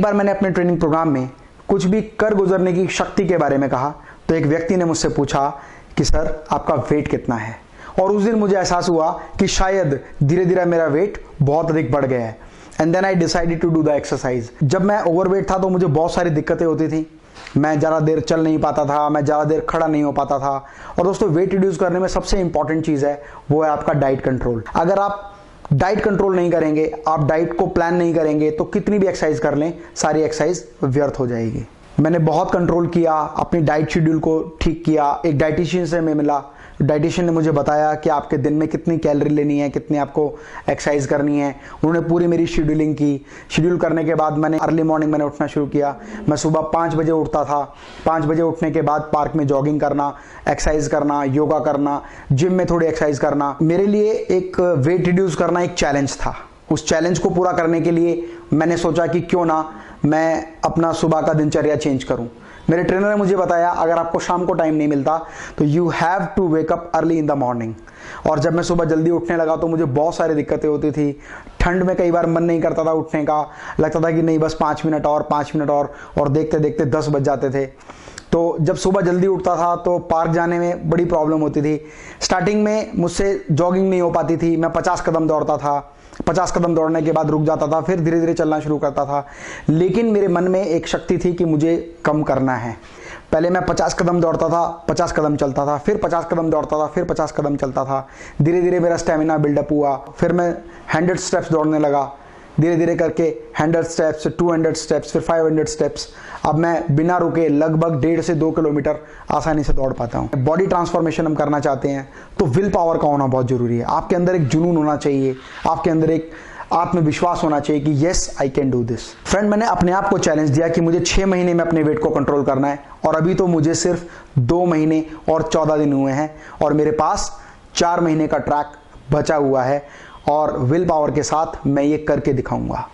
एक बार मैंने अपने ट्रेनिंग प्रोग्राम में कुछ भी कर गुजरने की शक्ति के बारे में कहा तो एक व्यक्ति ने मुझसे पूछा कि सर आपका वेट कितना है, और उस दिन मुझे एहसास हुआ कि शायद धीरे धीरे मेरा वेट बहुत अधिक बढ़ गया है। And then I decided to do the exercise. जब मैं ओवरवेट था तो मुझे बहुत सारी दिक्कतें होती थी, मैं ज़्यादा देर चल नहीं पाता था, मैं ज़्यादा देर खड़ा नहीं हो पाता था। और दोस्तों, वेट रिड्यूस करने में सबसे इंपॉर्टेंट चीज़ है वो है आपका डाइट कंट्रोल। अगर आप डाइट कंट्रोल नहीं करेंगे, आप डाइट को प्लान नहीं करेंगे, तो कितनी भी एक्सरसाइज कर लें, सारी एक्सरसाइज व्यर्थ हो जाएगी। मैंने बहुत कंट्रोल किया, अपनी डाइट शेड्यूल को ठीक किया। एक डाइटिशियन से मैं मिला, डाइटिशियन ने मुझे बताया कि आपके दिन में कितनी कैलोरी लेनी है, कितनी आपको एक्सरसाइज करनी है। उन्होंने पूरी मेरी शेड्यूलिंग की। शेड्यूल करने के बाद मैंने अर्ली मॉर्निंग मैंने उठना शुरू किया। मैं सुबह 5 बजे उठता था। 5 बजे उठने के बाद पार्क में जॉगिंग करना, एक्सरसाइज करना, योगा करना, जिम में थोड़ी एक्सरसाइज करना। मेरे लिए एक वेट रिड्यूस करना एक चैलेंज था। उस चैलेंज को पूरा करने के लिए मैंने सोचा कि क्यों ना मैं अपना सुबह का दिनचर्या चेंज करूं। मेरे ट्रेनर ने मुझे बताया अगर आपको शाम को टाइम नहीं मिलता तो you have to wake up early in the morning. और जब मैं सुबह जल्दी उठने लगा तो मुझे बहुत सारी दिक्कतें होती थी। ठंड में कई बार मन नहीं करता था उठने का, लगता था कि नहीं बस 5 मिनट और 5 मिनट और देखते देखते 10 बज जाते थे। तो जब सुबह जल्दी उठता था तो पार्क जाने में बड़ी प्रॉब्लम होती थी। स्टार्टिंग में मुझसे जॉगिंग नहीं हो पाती थी। मैं 50 कदम दौड़ता था, 50 कदम दौड़ने के बाद रुक जाता था, फिर धीरे धीरे चलना शुरू करता था। लेकिन मेरे मन में एक शक्ति थी कि मुझे कम करना है। पहले मैं 50 कदम दौड़ता था, 50 कदम चलता था, फिर 50 कदम दौड़ता था, फिर 50 कदम चलता था। धीरे धीरे मेरा स्टेमिना बिल्डअप हुआ। फिर मैं 100 स्टेप्स दौड़ने लगा। धीरे धीरे करके 100 स्टेप्स, 200 स्टेप्स, फिर 500 स्टेप्स। अब मैं बिना रुके लगभग 1.5 से 2 किलोमीटर आसानी से दौड़ पाता हूँ। बॉडी ट्रांसफॉर्मेशन हम करना चाहते हैं तो विल पावर का होना बहुत जरूरी है। आपके अंदर एक जुनून होना चाहिए, आपके अंदर एक आत्मविश्वास होना चाहिए कि yes I can do this. Friend, मैंने अपने आप को चैलेंज दिया कि मुझे 6 महीने में अपने वेट को कंट्रोल करना है, और अभी तो मुझे सिर्फ 2 महीने और 14 दिन हुए हैं और मेरे पास 4 महीने का ट्रैक बचा हुआ है, और विल पावर के साथ मैं ये करके दिखाऊंगा।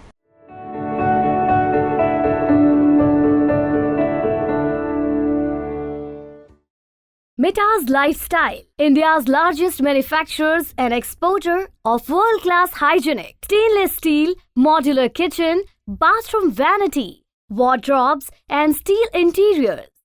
Mita's Lifestyle, India's largest manufacturers and exporter of world-class hygienic stainless steel, modular kitchen, bathroom vanity, wardrobes and steel interiors.